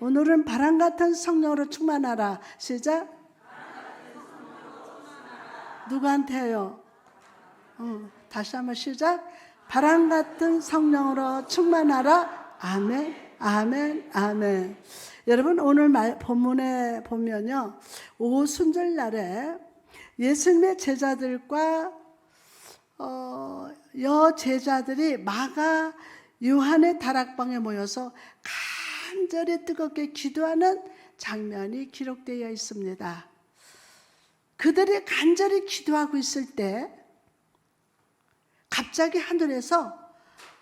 오늘은 바람 같은 성령으로 충만하라. 시작. 누구한테요? 다시 한번 시작. 바람 같은 성령으로 충만하라. 아멘, 아멘, 아멘. 여러분 오늘 본문에 보면요, 오순절날에 예수님의 제자들과 여제자들이 마가 요한의 다락방에 모여서 간절히 뜨겁게 기도하는 장면이 기록되어 있습니다. 그들이 간절히 기도하고 있을 때 갑자기 하늘에서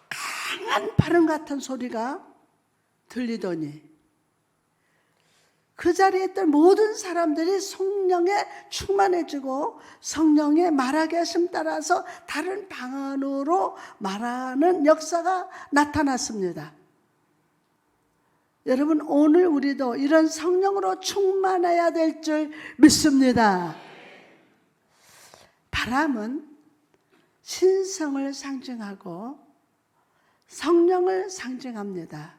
강한 바람 같은 소리가 들리더니 그 자리에 있던 모든 사람들이 성령에 충만해지고 성령의 말하게 하심 따라서 다른 방언으로 말하는 역사가 나타났습니다. 여러분 오늘 우리도 이런 성령으로 충만해야 될 줄 믿습니다. 바람은 신성을 상징하고 성령을 상징합니다.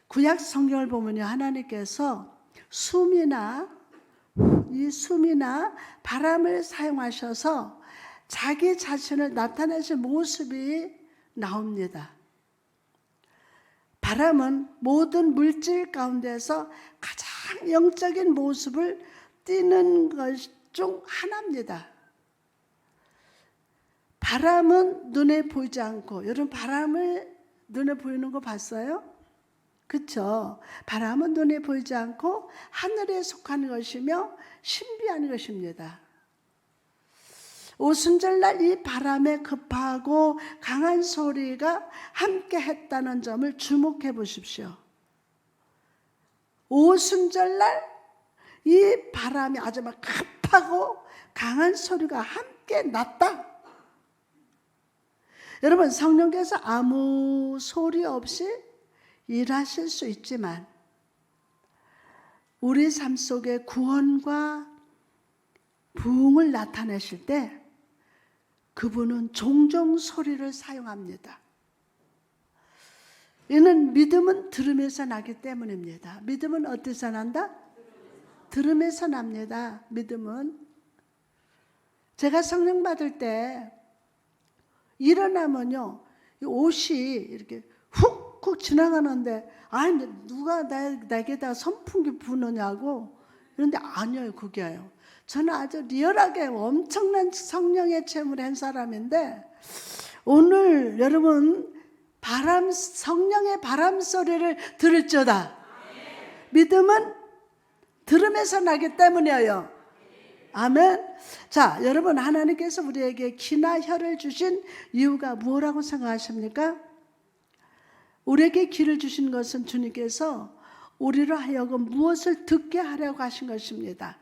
구약 성경을 보면요, 하나님께서 숨이나 바람을 사용하셔서 자기 자신을 나타내신 모습이 나옵니다. 바람은 모든 물질 가운데서 가장 영적인 모습을 띠는 것 중 하나입니다. 바람은 눈에 보이지 않고, 여러분 바람을 눈에 보이는 거 봤어요? 그렇죠? 바람은 눈에 보이지 않고 하늘에 속하는 것이며 신비한 것입니다. 오순절날 이 바람에 급하고 강한 소리가 함께 했다는 점을 주목해 보십시오. 오순절날 이 바람이 아주 막 급하고 강한 소리가 함께 났다. 여러분 성령께서 아무 소리 없이 일하실 수 있지만 우리 삶 속에 구원과 부흥을 나타내실 때 그분은 종종 소리를 사용합니다. 이는 믿음은 들음에서 나기 때문입니다. 믿음은 어디서 난다? 들음에서 납니다. 믿음은. 제가 성령 받을 때 일어나면요, 옷이 이렇게 훅훅 지나가는데 아니 누가 내게다 선풍기 부느냐고. 그런데 아니에요. 그게요. 저는 아주 리얼하게 엄청난 성령의 체험을 한 사람인데 오늘 여러분 성령의 바람 소리를 들을지어다. 믿음은 들음에서 나기 때문이에요. 아멘. 자, 여러분 하나님께서 우리에게 귀나 혀를 주신 이유가 뭐라고 생각하십니까? 우리에게 귀를 주신 것은 주님께서 우리로 하여금 무엇을 듣게 하려고 하신 것입니다.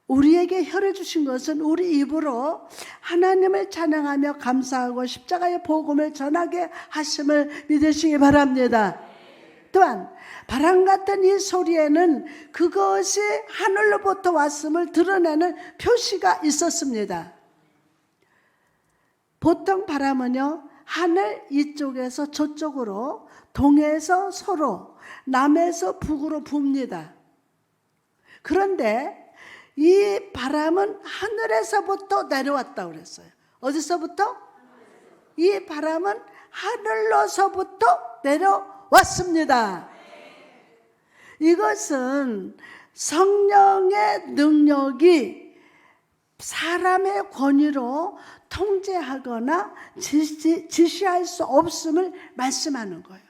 우리에게 혀를 주신 것은 우리 입으로 하나님을 찬양하며 감사하고 십자가의 복음을 전하게 하심을 믿으시기 바랍니다. 또한 바람 같은 이 소리에는 그것이 하늘로부터 왔음을 드러내는 표시가 있었습니다. 보통 바람은요, 하늘 이쪽에서 저쪽으로, 동에서 서로, 남에서 북으로 붑니다. 그런데 이 바람은 하늘에서부터 내려왔다고 그랬어요. 어디서부터? 이 바람은 하늘로서부터 내려왔습니다. 이것은 성령의 능력이 사람의 권위로 통제하거나 지시할 수 없음을 말씀하는 거예요.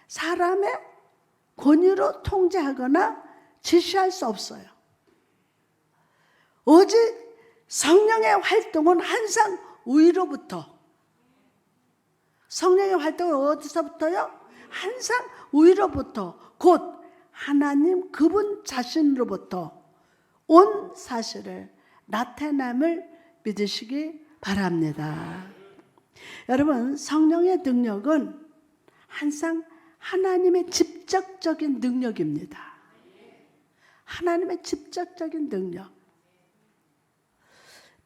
사람의 권위로 통제하거나 지시할 수 없어요. 오직 성령의 활동은 항상 위로부터. 성령의 활동은 어디서부터요? 항상 위로부터, 곧 하나님 그분 자신으로부터 온 사실을 나타남을 믿으시기 바랍니다. 여러분, 성령의 능력은 항상 하나님의 직접적인 능력입니다. 하나님의 직접적인 능력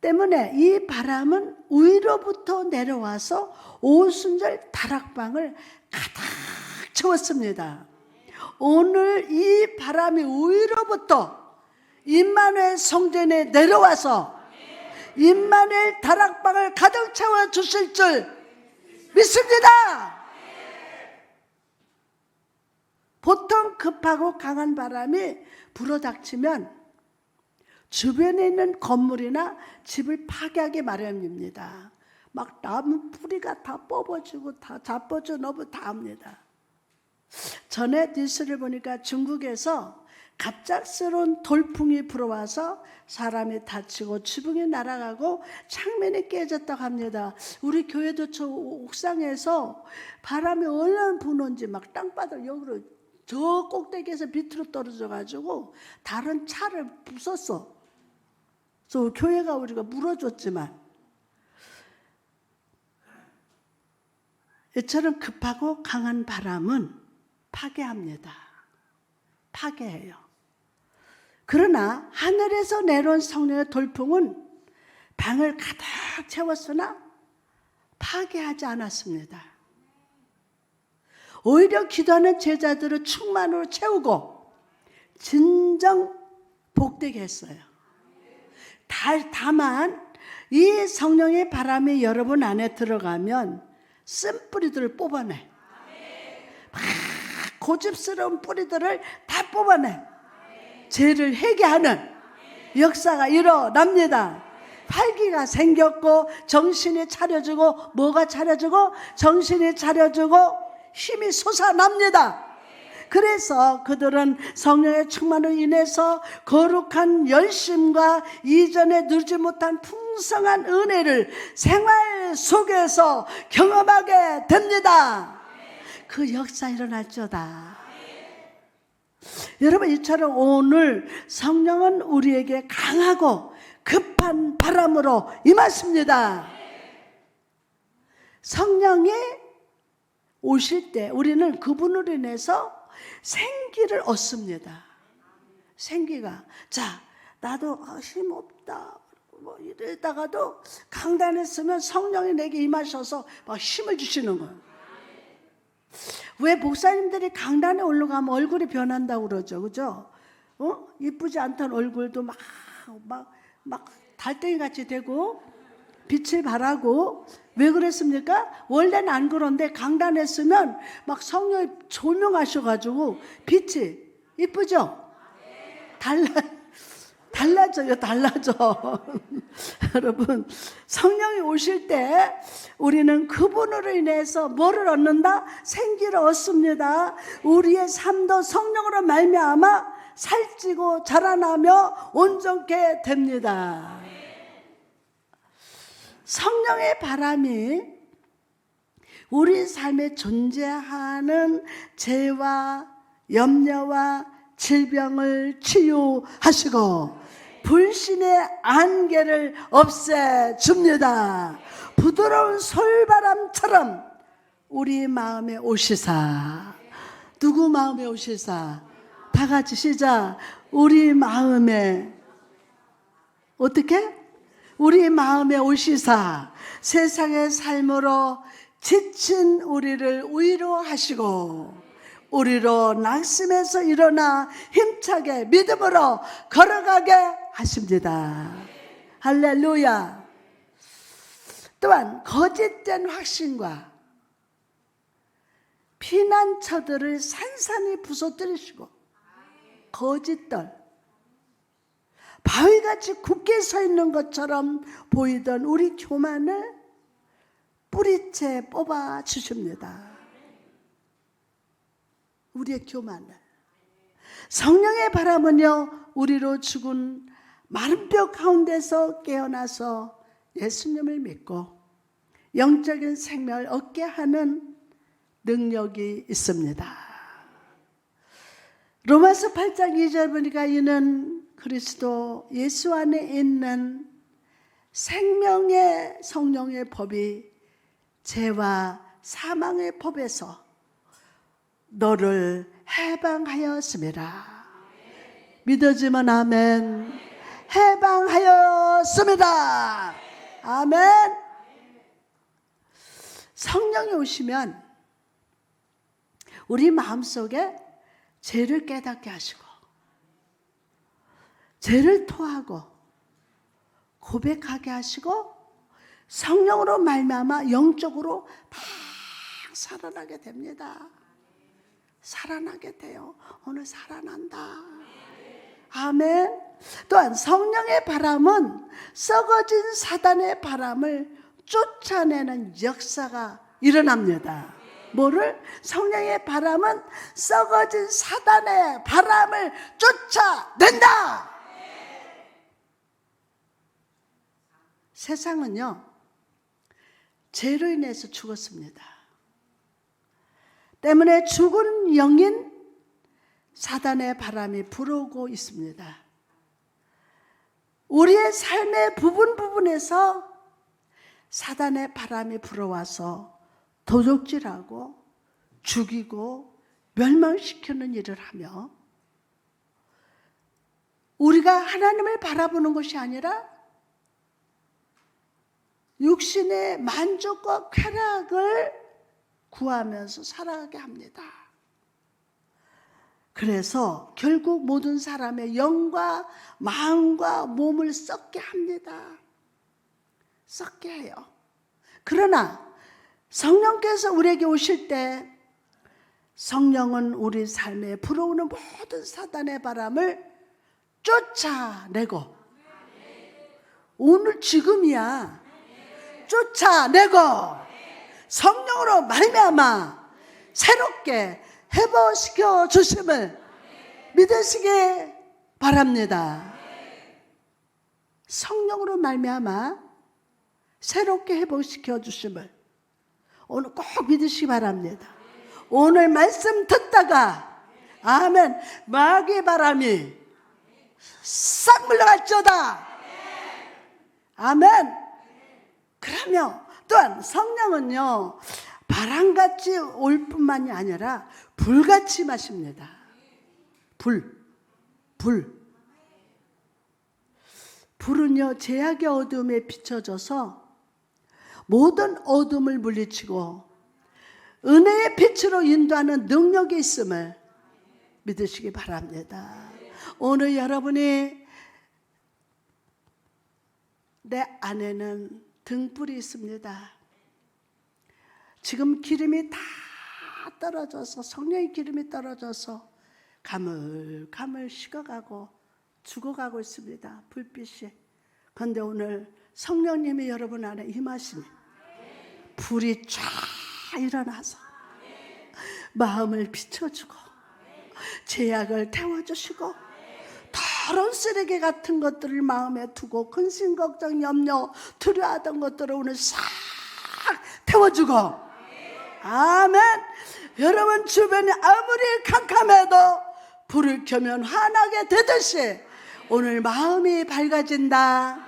때문에 이 바람은 위로부터 내려와서 오순절 다락방을 가득 채웠습니다. 오늘 이 바람이 위로부터 임마누엘 성전에 내려와서 임마누엘 다락방을 가득 채워 주실 줄 믿습니다. 보통 급하고 강한 바람이 불어닥치면 주변에 있는 건물이나 집을 파괴하기 마련입니다. 막 나무 뿌리가 다 뽑아지고 다 자빠져 너무 다 합니다. 전에 뉴스를 보니까 중국에서 갑작스러운 돌풍이 불어와서 사람이 다치고 지붕이 날아가고 창문이 깨졌다고 합니다. 우리 교회도 저 옥상에서 바람이 얼마나 부는지 막 땅바닥 여기로 저 꼭대기에서 밑으로 떨어져가지고 다른 차를 부쉈어. 그래서 교회가 우리가 물어줬지만 이처럼 급하고 강한 바람은 파괴합니다. 파괴해요. 그러나 하늘에서 내려온 성령의 돌풍은 방을 가득 채웠으나 파괴하지 않았습니다. 오히려 기도하는 제자들을 충만으로 채우고 진정 복되게 했어요. 다만 이 성령의 바람이 여러분 안에 들어가면 쓴뿌리들을 뽑아내. 막 고집스러운 뿌리들을 다 뽑아내. 죄를 회개하는 역사가 일어납니다. 활기가 생겼고 정신이 차려지고 뭐가 차려지고 정신이 차려지고 힘이 솟아납니다. 그래서 그들은 성령의 충만으로 인해서 거룩한 열심과 이전에 누리지 못한 풍성한 은혜를 생활 속에서 경험하게 됩니다. 그 역사 일어날지어다. 여러분, 이처럼 오늘 성령은 우리에게 강하고 급한 바람으로 임하십니다. 성령이 오실 때 우리는 그분으로 인해서 생기를 얻습니다. 생기가. 자, 나도 힘없다 뭐 이러다가도 강단에 서면 성령이 내게 임하셔서 막 힘을 주시는 거예요. 왜 목사님들이 강단에 올라가면 얼굴이 변한다고 그러죠, 그죠? 이쁘지 않던 얼굴도 막 달덩이 같이 되고 빛을 발하고. 왜 그랬습니까? 원래는 안 그런데 강단에 서면 막 성령이 조명하셔가지고 빛이 이쁘죠? 달라져. 여러분, 성령이 오실 때 우리는 그분으로 인해서 뭐를 얻는다? 생기를 얻습니다. 우리의 삶도 성령으로 말미암아 살찌고 자라나며 온전케 됩니다. 성령의 바람이 우리 삶에 존재하는 죄와 염려와 질병을 치유하시고 불신의 안개를 없애줍니다. 부드러운 솔바람처럼 우리 마음에 오시사. 누구 마음에 오시사? 다 같이 시작. 우리 마음에. 어떻게? 우리 마음에 오시사 세상의 삶으로 지친 우리를 위로하시고 우리로 낙심해서 일어나 힘차게 믿음으로 걸어가게 하십니다. 할렐루야. 또한 거짓된 확신과 피난처들을 산산히 부서뜨리시고 거짓들 바위같이 굳게 서 있는 것처럼 보이던 우리 교만을 뿌리채 뽑아 주십니다. 우리의 교만을. 성령의 바람은요, 우리로 죽은 마른 뼈 가운데서 깨어나서 예수님을 믿고 영적인 생명을 얻게 하는 능력이 있습니다. 로마서 8장 2절 보니까 이는 그리스도 예수 안에 있는 생명의 성령의 법이 죄와 사망의 법에서 너를 해방하였습니다. 믿어지면 아멘. 해방하였습니다. 아멘. 성령이 오시면 우리 마음속에 죄를 깨닫게 하시고 죄를 토하고 고백하게 하시고 성령으로 말미암아 영적으로 막 살아나게 됩니다. 살아나게 돼요. 오늘 살아난다. 아멘. 또한 성령의 바람은 썩어진 사단의 바람을 쫓아내는 역사가 일어납니다. 뭐를? 성령의 바람은 썩어진 사단의 바람을 쫓아낸다. 세상은요, 죄로 인해서 죽었습니다. 때문에 죽은 영인 사단의 바람이 불어오고 있습니다. 우리의 삶의 부분에서 사단의 바람이 불어와서 도적질하고 죽이고 멸망시키는 일을 하며 우리가 하나님을 바라보는 것이 아니라 육신의 만족과 쾌락을 구하면서 살아가게 합니다. 그래서 결국 모든 사람의 영과 마음과 몸을 썩게 합니다. 썩게 해요. 그러나 성령께서 우리에게 오실 때 성령은 우리 삶에 불어오는 모든 사단의 바람을 쫓아내고 오늘 지금이야 쫓아내고 성령으로 말미암아 새롭게 회복시켜 주심을 믿으시기 바랍니다. 성령으로 말미암아 새롭게 회복시켜 주심을 오늘 꼭 믿으시기 바랍니다. 오늘 말씀 듣다가 아멘 마귀의 바람이 싹 물러갈지어다. 아멘. 그러면 또한 성령은요 바람같이 올 뿐만이 아니라 불같이 마십니다. 불은요 죄악의 어둠에 비춰져서 모든 어둠을 물리치고 은혜의 빛으로 인도하는 능력이 있음을 믿으시기 바랍니다. 오늘 여러분이 내 안에는 등불이 있습니다. 지금 기름이 다 떨어져서 성령의 기름이 떨어져서 가물가물 식어가고 죽어가고 있습니다. 불빛이. 그런데 오늘 성령님이 여러분 안에 임하시니 불이 쫙 일어나서 마음을 비춰주고 죄악을 태워주시고 더러운 쓰레기 같은 것들을 마음에 두고 근심, 걱정, 염려, 두려워하던 것들을 오늘 싹 태워주고 아멘. 여러분 주변이 아무리 캄캄해도 불을 켜면 환하게 되듯이 오늘 마음이 밝아진다.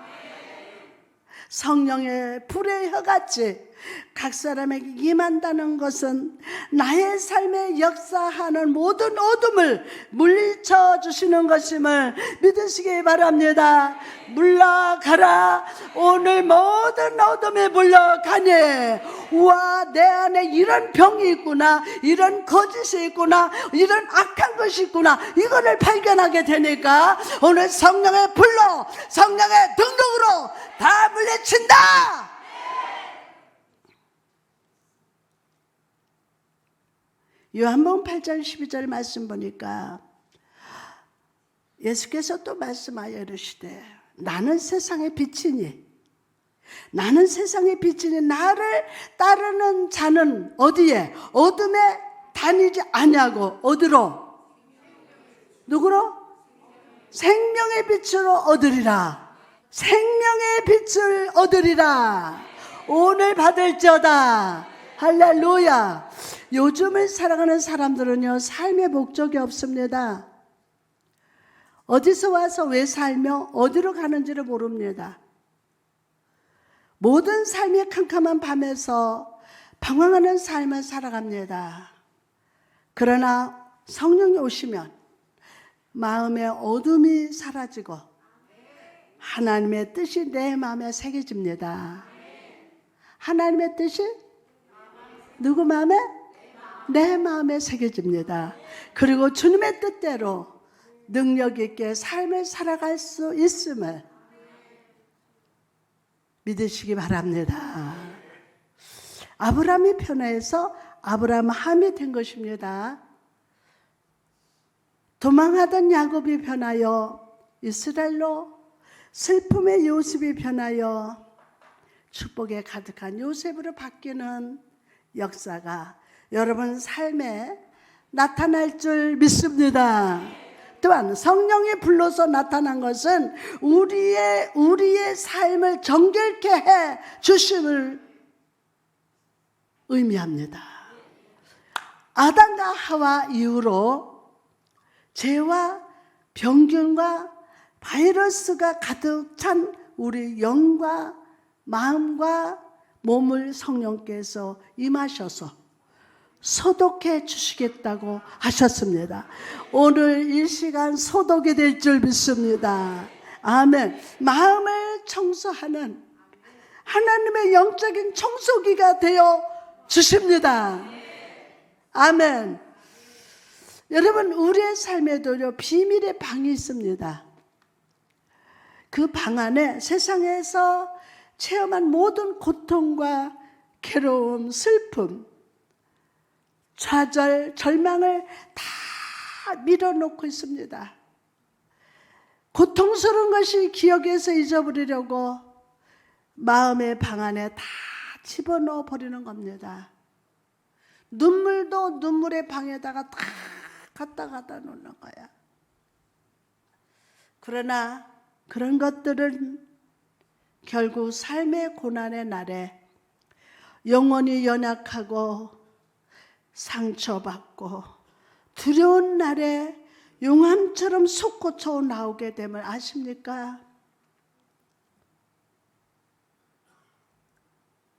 성령의 불의 혀같이 각 사람에게 임한다는 것은 나의 삶에 역사하는 모든 어둠을 물리쳐 주시는 것임을 믿으시기 바랍니다. 물러가라. 오늘 모든 어둠이 물러가니 우와 내 안에 이런 병이 있구나, 이런 거짓이 있구나, 이런 악한 것이 있구나, 이거를 발견하게 되니까 오늘 성령의 불로 성령의 능력으로 다 물리친다. 요한복음 8장 12절 말씀 보니까 예수께서 또 말씀하여 이르시되 나는 세상의 빛이니 나는 세상의 빛이니 나를 따르는 자는 어디에 어둠에 다니지 아니하고 어디로 누구로? 생명의 빛으로 얻으리라. 생명의 빛을 얻으리라. 오늘 받을지어다. 할렐루야. 요즘을 살아가는 사람들은요 삶의 목적이 없습니다. 어디서 와서 왜 살며 어디로 가는지를 모릅니다. 모든 삶이 캄캄한 밤에서 방황하는 삶을 살아갑니다. 그러나 성령이 오시면 마음의 어둠이 사라지고 하나님의 뜻이 내 마음에 새겨집니다. 하나님의 뜻이 누구 마음에? 내 마음에 새겨집니다. 그리고 주님의 뜻대로 능력 있게 삶을 살아갈 수 있음을 믿으시기 바랍니다. 아브라함이 변화해서 아브라함이 된 것입니다. 도망하던 야곱이 변하여 이스라엘로, 슬픔의 요셉이 변하여 축복에 가득한 요셉으로 바뀌는 역사가 여러분 삶에 나타날 줄 믿습니다. 또한 성령이 불러서 나타난 것은 우리의 삶을 정결케 해 주심을 의미합니다. 아담과 하와 이후로 죄와 병균과 바이러스가 가득 찬 우리 영과 마음과 몸을 성령께서 임하셔서 소독해 주시겠다고 하셨습니다. 오늘 이 시간 소독이 될 줄 믿습니다. 아멘. 마음을 청소하는 하나님의 영적인 청소기가 되어 주십니다. 아멘. 여러분, 우리의 삶에도요 비밀의 방이 있습니다. 그 방 안에 세상에서 체험한 모든 고통과 괴로움, 슬픔, 좌절, 절망을 다 밀어놓고 있습니다. 고통스러운 것이 기억에서 잊어버리려고 마음의 방 안에 다 집어넣어 버리는 겁니다. 눈물도 눈물의 방에다가 다 갖다 놓는 거야. 그러나 그런 것들은 결국 삶의 고난의 날에 영혼이 연약하고 상처받고 두려운 날에 용암처럼 솟구쳐 나오게 됨을 아십니까?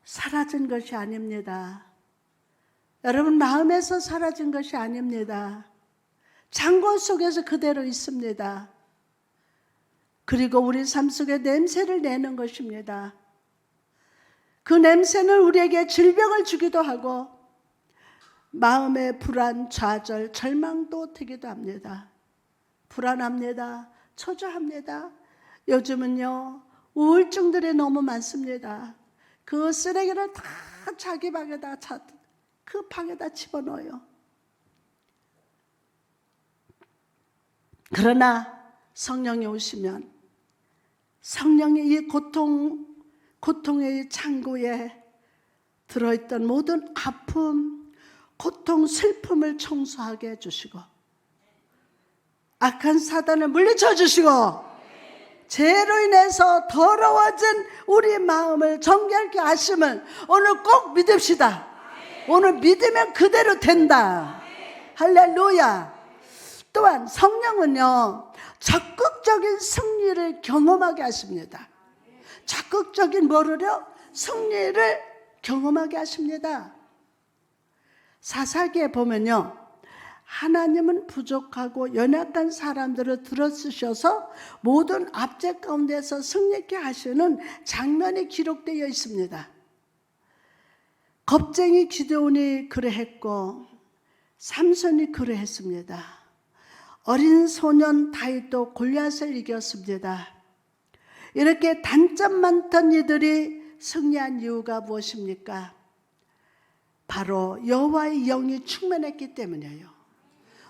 사라진 것이 아닙니다. 여러분, 마음에서 사라진 것이 아닙니다. 창고 속에서 그대로 있습니다. 그리고 우리 삶 속에 냄새를 내는 것입니다. 그 냄새는 우리에게 질병을 주기도 하고 마음의 불안, 좌절, 절망도 되기도 합니다. 불안합니다. 초조합니다. 요즘은요 우울증들이 너무 많습니다. 그 쓰레기를 다 자기 방에다 그 방에다 집어넣어요. 그러나 성령이 오시면 성령이 이 고통의 창고에 들어있던 모든 아픔, 고통, 슬픔을 청소하게 해주시고 악한 사단을 물리쳐 주시고 죄로 인해서 더러워진 우리 마음을 정결케 하심을 오늘 꼭 믿읍시다. 오늘 믿으면 그대로 된다. 할렐루야. 또한 성령은요 적극적인 승리를 경험하게 하십니다. 적극적인 뭐를요? 승리를 경험하게 하십니다. 사사기에 보면요 하나님은 부족하고 연약한 사람들을 들어쓰셔서 모든 압제 가운데서 승리케 하시는 장면이 기록되어 있습니다. 겁쟁이 기드온이 그러했고 삼손이 그러했습니다. 어린 소년 다윗도 골리앗을 이겼습니다. 이렇게 단점 많던 이들이 승리한 이유가 무엇입니까? 바로 여호와의 영이 충만했기 때문이에요.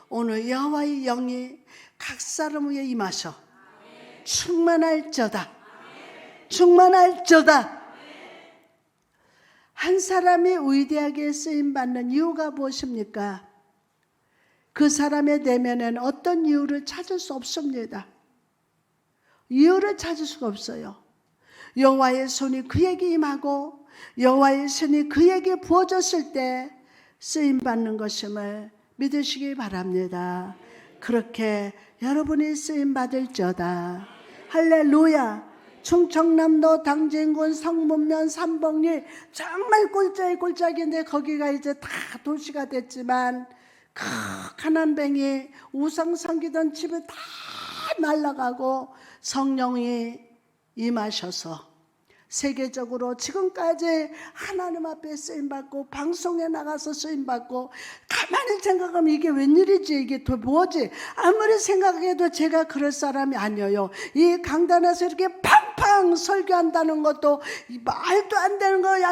오늘 여호와의 영이 각 사람 위에 임하셔 충만할저다. 충만할저다. 한 사람이 위대하게 쓰임받는 이유가 무엇입니까? 그 사람의 내면에는 어떤 이유를 찾을 수 없습니다. 이유를 찾을 수가 없어요. 여호와의 손이 그에게 임하고 여호와의 손이 그에게 부어졌을 때 쓰임받는 것임을 믿으시기 바랍니다. 그렇게 여러분이 쓰임받을저다. 할렐루야. 충청남도 당진군 성문면 삼봉리 정말 꼴짝인데 거기가 이제 다 도시가 됐지만 가난뱅이 우상 섬기던 집이 다 날아가고 성령이 임하셔서 세계적으로 지금까지 하나님 앞에 쓰임받고 방송에 나가서 쓰임받고 가만히 생각하면 이게 웬일이지, 이게 또 뭐지, 아무리 생각해도 제가 그럴 사람이 아니에요. 이 강단에서 이렇게 팡팡 설교한다는 것도 말도 안 되는 거야.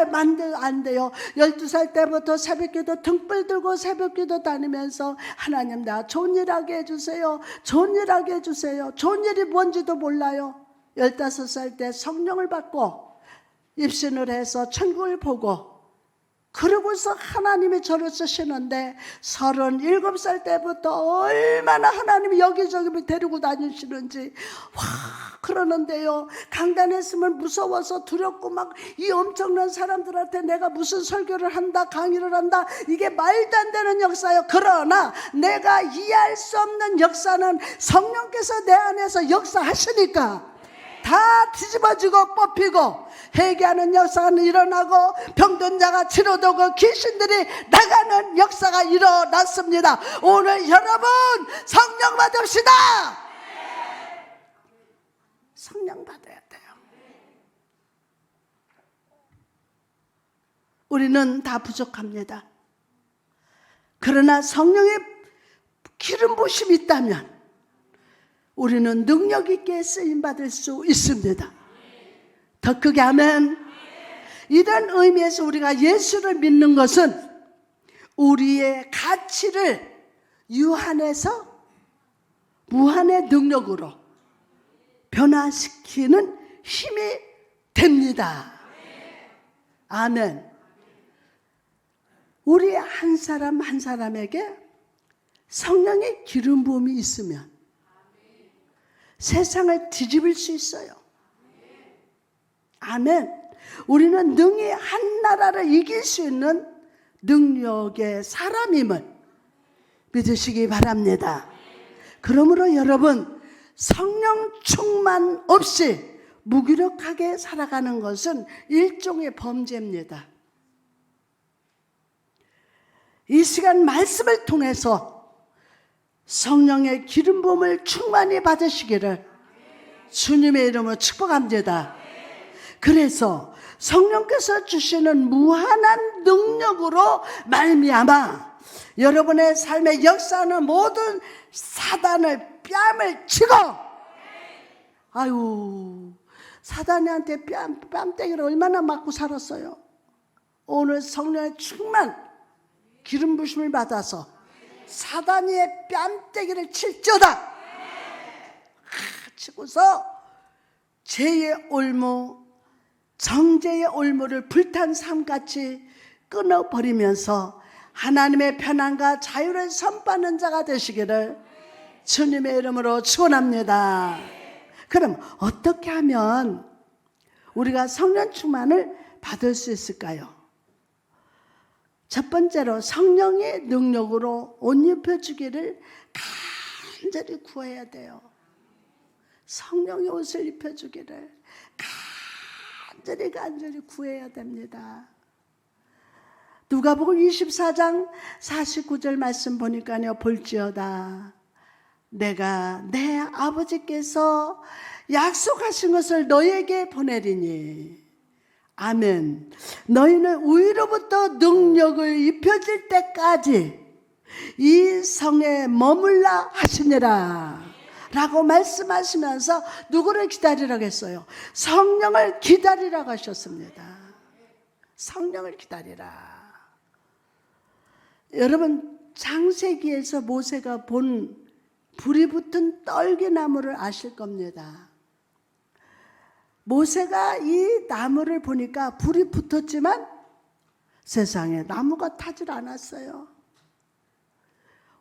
안 돼요. 12살 때부터 새벽기도 등불 들고 새벽기도 다니면서 하나님 나 좋은 일 하게 해주세요. 좋은 일 하게 해주세요. 좋은 일이 뭔지도 몰라요. 15살 때 성령을 받고 입신을 해서 천국을 보고 그러고서 하나님이 저를 쓰시는데 37살 때부터 얼마나 하나님이 여기저기 데리고 다니시는지 와 그러는데요. 강단에 있으면 무서워서 두렵고 막 이 엄청난 사람들한테 내가 무슨 설교를 한다 강의를 한다 이게 말도 안 되는 역사예요. 그러나 내가 이해할 수 없는 역사는 성령께서 내 안에서 역사하시니까 다 뒤집어지고 뽑히고 회개하는 역사가 일어나고 병든 자가 치료되고 귀신들이 나가는 역사가 일어났습니다. 오늘 여러분 성령 받읍시다. 성령 받아야 돼요. 우리는 다 부족합니다. 그러나 성령의 기름 부심이 있다면 우리는 능력 있게 쓰임받을 수 있습니다. 더 크게 하면 이런 의미에서 우리가 예수를 믿는 것은 우리의 가치를 유한해서 무한의 능력으로 변화시키는 힘이 됩니다. 아멘. 우리 한 사람 한 사람에게 성령의 기름 부음이 있으면 세상을 뒤집을 수 있어요. 아멘. 우리는 능히 한 나라를 이길 수 있는 능력의 사람임을 믿으시기 바랍니다. 그러므로 여러분 성령 충만 없이 무기력하게 살아가는 것은 일종의 범죄입니다. 이 시간 말씀을 통해서 성령의 기름 부음을 충만히 받으시기를 주님의 이름으로 축복합니다. 그래서 성령께서 주시는 무한한 능력으로 말미암아 여러분의 삶에 역사하는 모든 사단을 뺨을 치고 아유 사단한테 뺨때기를 얼마나 맞고 살았어요. 오늘 성령의 충만 기름 부심을 받아서 사단의 뺨때기를 칠지어다. 치고서 죄의 올무 정죄의 올무를 불탄 삶같이 끊어버리면서 하나님의 편안과 자유를 선포하는 자가 되시기를 주님의 이름으로 축원합니다. 그럼 어떻게 하면 우리가 성령 충만을 받을 수 있을까요? 첫 번째로 성령의 능력으로 옷 입혀주기를 간절히 구해야 돼요. 성령의 옷을 입혀주기를 간절히 구해야 됩니다. 누가복음 24장 49절 말씀 보니까요. 볼지어다 내가 내 아버지께서 약속하신 것을 너에게 보내리니 아멘. 너희는 위로부터 능력을 입혀질 때까지 이 성에 머물라 하시니라 라고 말씀하시면서 누구를 기다리라고 했어요? 성령을 기다리라고 하셨습니다. 성령을 기다리라. 여러분 창세기에서 모세가 본 불이 붙은 떨기나무를 아실 겁니다. 모세가 이 나무를 보니까 불이 붙었지만 세상에 나무가 타질 않았어요.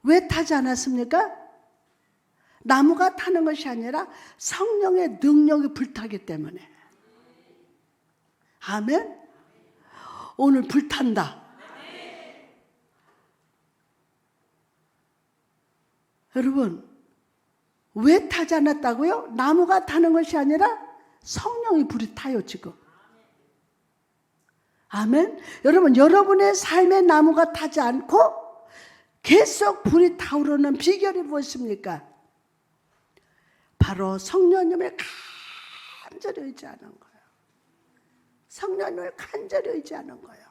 왜 타지 않았습니까? 나무가 타는 것이 아니라 성령의 능력이 불타기 때문에. 아멘. 오늘 불탄다. 여러분 왜 타지 않았다고요? 나무가 타는 것이 아니라 성령이 불이 타요 지금. 아멘. 여러분 여러분의 삶의 나무가 타지 않고 계속 불이 타오르는 비결이 무엇입니까? 바로 성령님을 간절히 의지하는 거예요. 성령님을 간절히 의지하는 거예요.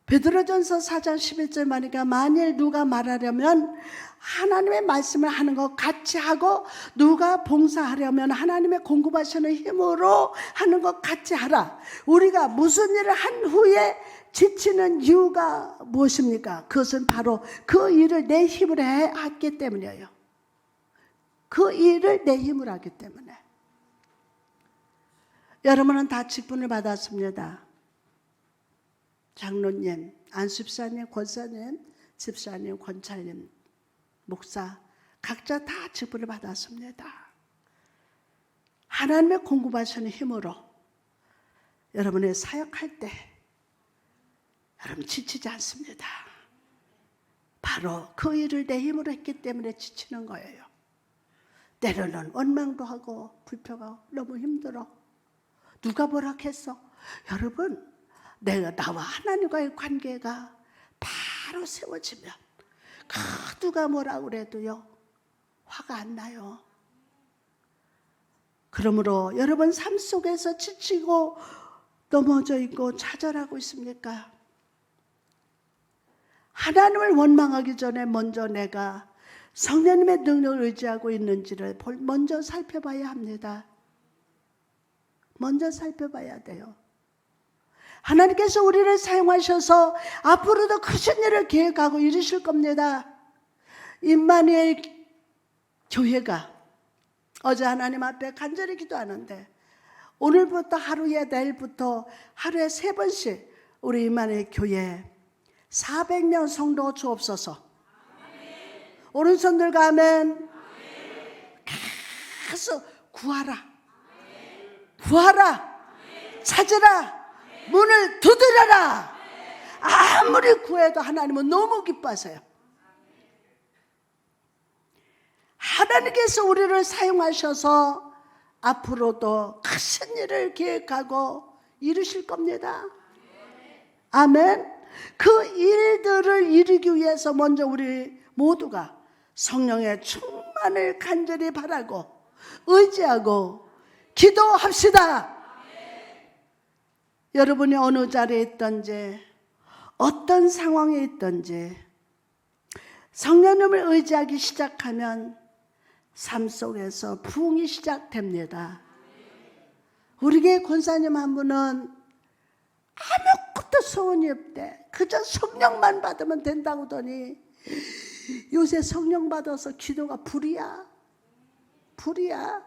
베드로전서 4장 11절 말이니까 만일 누가 말하려면 하나님의 말씀을 하는 것 같이 하고 누가 봉사하려면 하나님의 공급하시는 힘으로 하는 것 같이 하라. 우리가 무슨 일을 한 후에 지치는 이유가 무엇입니까? 그것은 바로 그 일을 내 힘으로 했기 때문이에요. 그 일을 내 힘으로 하기 때문에. 여러분은 다 직분을 받았습니다. 장로님, 안수집사님, 권사님, 집사님, 권찰님, 목사 각자 다 직분을 받았습니다. 하나님의 공급하시는 힘으로 여러분의 사역할 때 여러분 지치지 않습니다. 바로 그 일을 내 힘으로 했기 때문에 지치는 거예요. 때로는 원망도 하고 불평하고 너무 힘들어. 누가 뭐라 했어? 여러분, 나와 하나님과의 관계가 바로 세워지면 누가 뭐라 그래도요 화가 안 나요. 그러므로 여러분 삶 속에서 지치고 넘어져 있고 좌절하고 있습니까? 하나님을 원망하기 전에 먼저 내가 성령님의 능력을 의지하고 있는지를 먼저 살펴봐야 합니다. 먼저 살펴봐야 돼요. 하나님께서 우리를 사용하셔서 앞으로도 크신 일을 계획하고 이루실 겁니다. 임마누엘 교회가 어제 하나님 앞에 간절히 기도하는데 오늘부터 하루에 내일부터 하루에 3번씩 우리 임마누엘 교회 400명 성도 주옵소서. 오른손 들고 아멘. 계속 구하라. 구하라. 찾으라. 문을 두드려라. 아무리 구해도 하나님은 너무 기뻐하세요. 하나님께서 우리를 사용하셔서 앞으로도 큰 일을 계획하고 이루실 겁니다. 아멘. 그 일들을 이루기 위해서 먼저 우리 모두가 성령의 충만을 간절히 바라고 의지하고 기도합시다. 여러분이 어느 자리에 있든지 어떤 상황에 있든지 성령님을 의지하기 시작하면 삶 속에서 부흥이 시작됩니다. 우리 교회 권사님 한 분은 아무것도 소원이 없대. 그저 성령만 받으면 된다고 하더니 요새 성령 받아서 기도가 불이야. 불이야.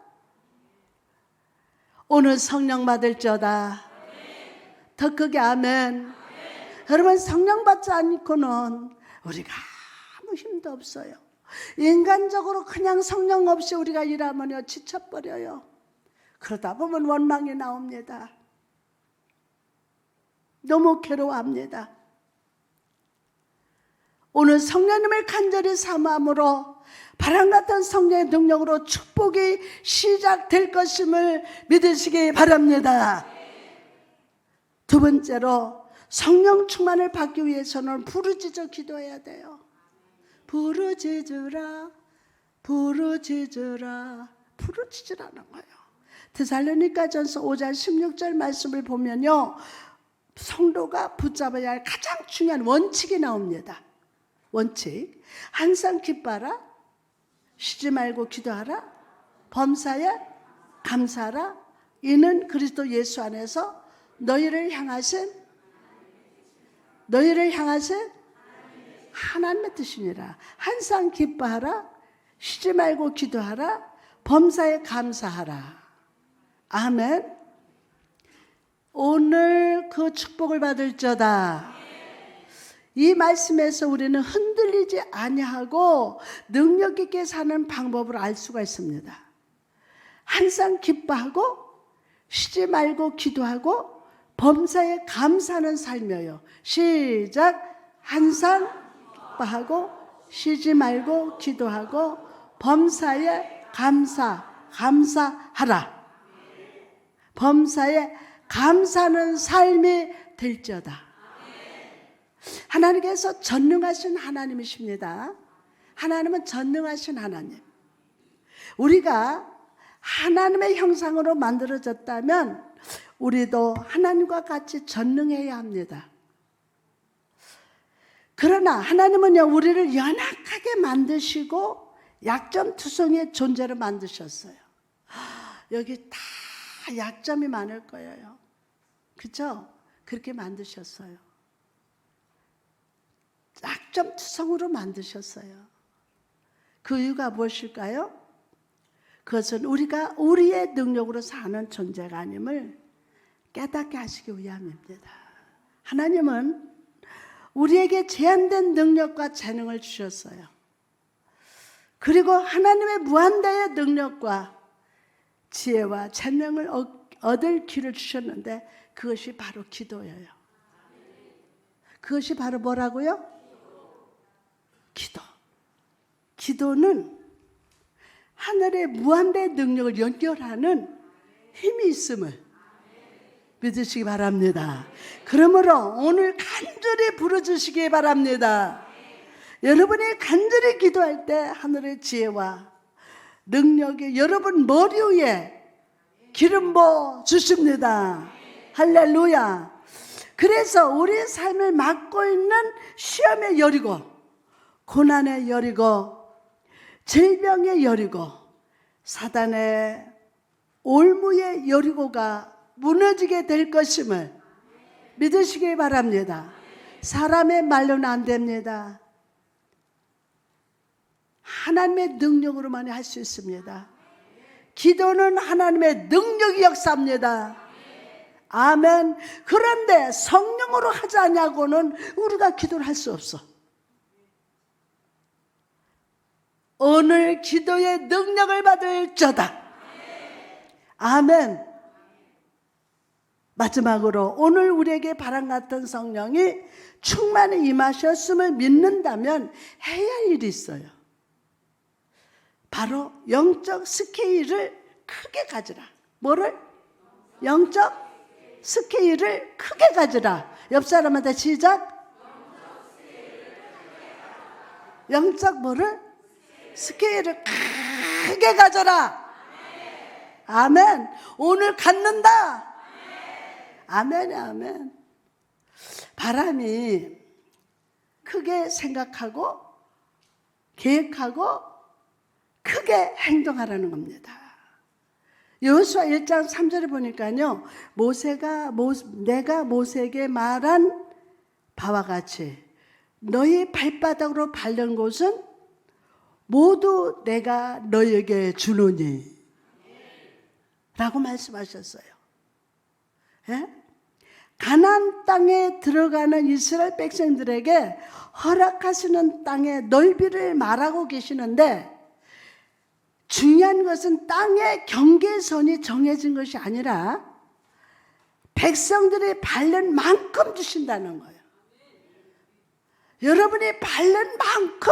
오늘 성령 받을저다. 더 크게 아멘. 여러분 성령 받지 않고는 우리가 아무 힘도 없어요. 인간적으로 그냥 성령 없이 우리가 일하면요 지쳐버려요. 그러다 보면 원망이 나옵니다. 너무 괴로워합니다. 오늘 성령님을 간절히 사모함으로 바람같은 성령의 능력으로 축복이 시작될 것임을 믿으시기 바랍니다. 두 번째로 성령 충만을 받기 위해서는 부르짖어 기도해야 돼요. 부르짖으라, 부르짖으라, 부르짖으라는 거예요. 데살로니가전서 5장 16절 말씀을 보면요, 성도가 붙잡아야 할 가장 중요한 원칙이 나옵니다. 원칙. 항상 기뻐하라, 쉬지 말고 기도하라, 범사에 감사하라. 이는 그리스도 예수 안에서 너희를 향하신 하나님의 뜻이니라. 항상 기뻐하라, 쉬지 말고 기도하라, 범사에 감사하라. 아멘. 오늘 그 축복을 받을저다. 이 말씀에서 우리는 흔들리지 아니하고 능력 있게 사는 방법을 알 수가 있습니다. 항상 기뻐하고 쉬지 말고 기도하고 범사에 감사하는 삶이에요. 시작. 항상 기뻐하고 쉬지 말고 기도하고 범사에 감사하라. 범사에 감사하는 삶이 될지어다. 하나님께서 전능하신 하나님이십니다. 하나님은 전능하신 하나님. 우리가 하나님의 형상으로 만들어졌다면 우리도 하나님과 같이 전능해야 합니다. 그러나 하나님은요, 우리를 연약하게 만드시고 약점투성이의 존재로 만드셨어요. 여기 다 약점이 많을 거예요. 그렇죠? 그렇게 만드셨어요. 약점투성으로 만드셨어요. 그 이유가 무엇일까요? 그것은 우리가 우리의 능력으로 사는 존재가 아님을 깨닫게 하시기 위함입니다. 하나님은 우리에게 제한된 능력과 재능을 주셨어요. 그리고 하나님의 무한대의 능력과 지혜와 재능을 얻을 길을 주셨는데 그것이 바로 기도예요. 그것이 바로 뭐라고요? 기도. 기도는 하늘의 무한대의 능력을 연결하는 힘이 있음을 믿으시기 바랍니다. 그러므로 오늘 간절히 부르짖으시기 바랍니다. 여러분이 간절히 기도할 때 하늘의 지혜와 능력이 여러분 머리 위에 기름 부어 주십니다. 할렐루야. 그래서 우리 삶을 막고 있는 시험의 여리고, 고난의 여리고, 질병의 여리고, 사단의 올무의 여리고가 무너지게 될 것임을 믿으시기 바랍니다. 사람의 말로는 안 됩니다. 하나님의 능력으로만 할 수 있습니다. 기도는 하나님의 능력이 역사합니다. 아멘. 그런데 성령으로 하지 않냐고는 우리가 기도를 할 수 없어. 오늘 기도의 능력을 받을 자다. 아멘. 마지막으로 오늘 우리에게 바람 같은 성령이 충만히 임하셨음을 믿는다면 해야 할 일이 있어요. 바로 영적 스케일을 크게 가지라. 뭐를? 영적 스케일을 크게 가지라. 옆 사람한테 시작. 영적 뭐를? 스케일을 크게 가져라. 아멘. 오늘 갖는다. 아멘, 아멘. 바람이 크게 생각하고 계획하고 크게 행동하라는 겁니다. 여호수아 1장 3절에 보니까요, 내가 모세에게 말한 바와 같이 너희 발바닥으로 밟는 곳은 모두 내가 너희에게 주노니 라고 말씀하셨어요. 예? 가나안 땅에 들어가는 이스라엘 백성들에게 허락하시는 땅의 넓이를 말하고 계시는데, 중요한 것은 땅의 경계선이 정해진 것이 아니라 백성들이 밟는 만큼 주신다는 거예요. 여러분이 밟는 만큼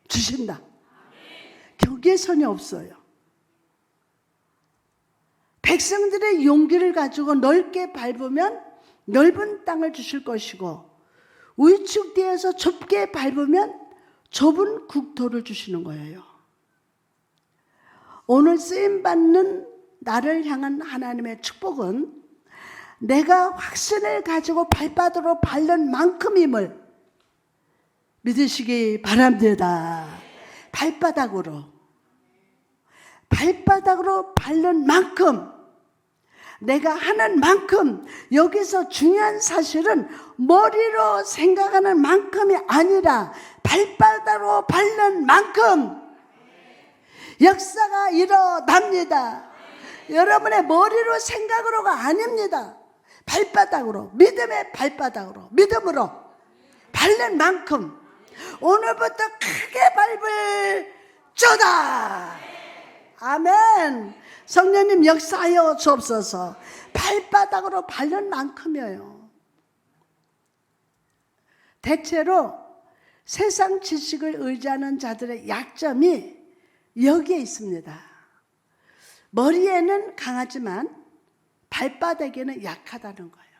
주신다. 경계선이 없어요. 백성들의 용기를 가지고 넓게 밟으면 넓은 땅을 주실 것이고, 위축되어서 좁게 밟으면 좁은 국토를 주시는 거예요. 오늘 쓰임받는 나를 향한 하나님의 축복은 내가 확신을 가지고 발바닥으로 밟는 만큼임을 믿으시기 바랍니다. 발바닥으로 밟는 만큼, 내가 하는 만큼, 여기서 중요한 사실은 머리로 생각하는 만큼이 아니라 발바닥으로 밟는 만큼 역사가 일어납니다. 여러분의 머리로 생각으로가 아닙니다. 발바닥으로, 믿음의 발바닥으로, 믿음으로 밟는 만큼 오늘부터 크게 밟을 저다. 아멘. 성령님 역사하여 주옵소서. 발바닥으로 밟는 만큼이에요. 대체로 세상 지식을 의지하는 자들의 약점이 여기에 있습니다. 머리에는 강하지만 발바닥에는 약하다는 거예요.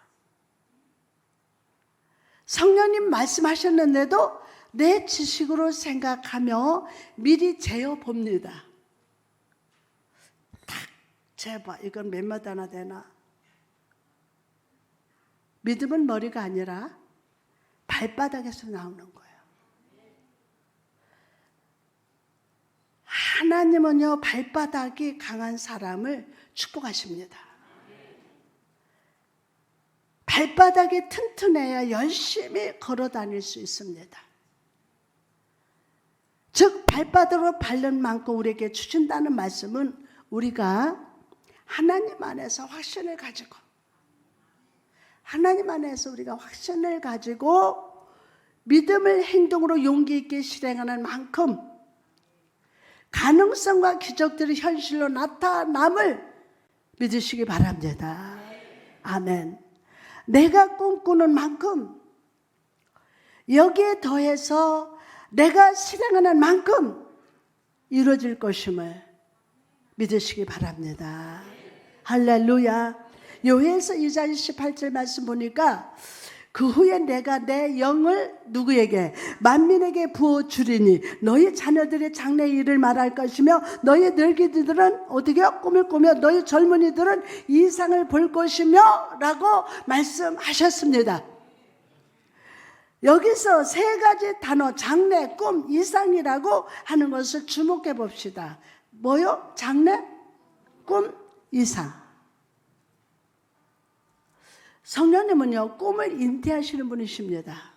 성령님 말씀하셨는데도 내 지식으로 생각하며 미리 재어봅니다. 딱 재봐. 이건 몇 마다나 되나? 믿음은 머리가 아니라 발바닥에서 나오는 거예요. 하나님은요, 발바닥이 강한 사람을 축복하십니다. 발바닥이 튼튼해야 열심히 걸어 다닐 수 있습니다. 즉 발바닥으로 밟는 만큼 우리에게 주신다는 말씀은 우리가 하나님 안에서 확신을 가지고, 하나님 안에서 우리가 확신을 가지고 믿음을 행동으로 용기 있게 실행하는 만큼 가능성과 기적들이 현실로 나타남을 믿으시기 바랍니다. 아멘. 내가 꿈꾸는 만큼, 여기에 더해서 내가 실행하는 만큼 이루어질 것임을 믿으시기 바랍니다. 할렐루야. 요해서 2장 18절 말씀 보니까 그 후에 내가 내 영을 누구에게? 만민에게 부어주리니 너희 자녀들의 장래 일을 말할 것이며 너희 늙은이들은 어떻게 꿈을 꾸며 너희 젊은이들은 이상을 볼 것이며 라고 말씀하셨습니다. 여기서 세 가지 단어, 장래, 꿈, 이상이라고 하는 것을 주목해 봅시다. 뭐요? 장래, 꿈, 이상. 성령님은요, 꿈을 잉태하시는 분이십니다.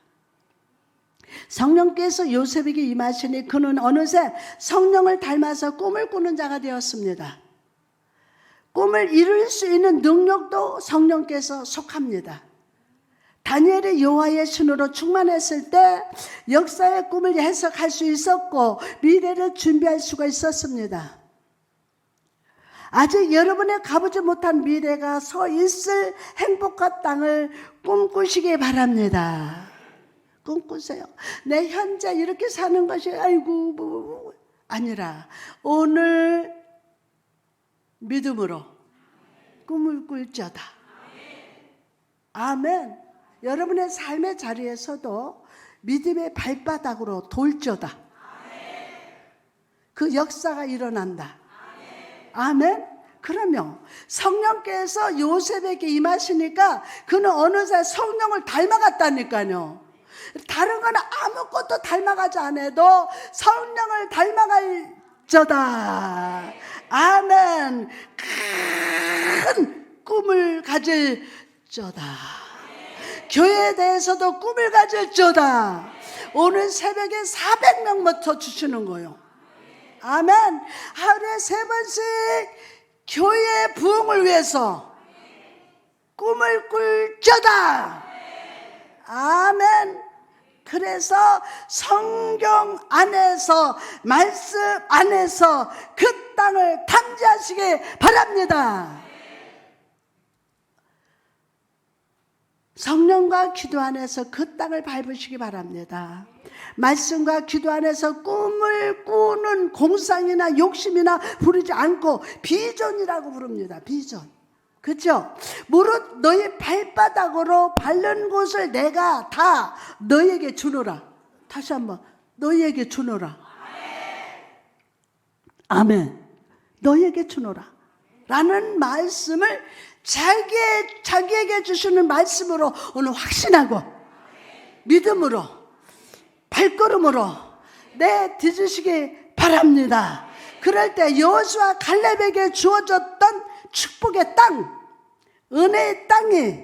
성령께서 요셉에게 임하시니 그는 어느새 성령을 닮아서 꿈을 꾸는 자가 되었습니다. 꿈을 이룰 수 있는 능력도 성령께서 속합니다. 다니엘이 여호와의 신으로 충만했을 때 역사의 꿈을 해석할 수 있었고 미래를 준비할 수가 있었습니다. 아직 여러분의 가보지 못한 미래가 서 있을 행복한 땅을 꿈꾸시기 바랍니다. 꿈꾸세요. 내 현재 이렇게 사는 것이 아이고 아니라 오늘 믿음으로 꿈을 꿀지어다. 아멘. 여러분의 삶의 자리에서도 믿음의 발바닥으로 돌지어다. 그 역사가 일어난다. 아멘. 그러면 성령께서 요셉에게 임하시니까 그는 어느새 성령을 닮아갔다니까요. 다른 건 아무것도 닮아가지 않아도 성령을 닮아갈저다. 아멘. 큰 꿈을 가질저다. 교회에 대해서도 꿈을 가질저다. 오늘 새벽에 400명부터 주시는 거예요. 아멘. 하루에 3번씩 교회의 부흥을 위해서 꿈을 꿀저다. 아멘. 그래서 성경 안에서, 말씀 안에서 그 땅을 탐지하시기 바랍니다. 성령과 기도 안에서 그 땅을 밟으시기 바랍니다. 말씀과 기도 안에서 꿈을 꾸는 공상이나 욕심이나 부르지 않고 비전이라고 부릅니다. 비전. 그렇죠? 무릇 너희 발바닥으로 밟는 곳을 내가 다 너희에게 주노라. 다시 한번 너희에게 주노라. 아멘. 너희에게 주노라 라는 말씀을 자기에게 주시는 말씀으로 오늘 확신하고 믿음으로 발걸음으로 내딛으시기 바랍니다. 그럴 때 여호수아 갈렙에게 주어졌던 축복의 땅, 은혜의 땅이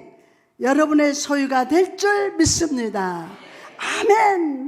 여러분의 소유가 될 줄 믿습니다. 아멘.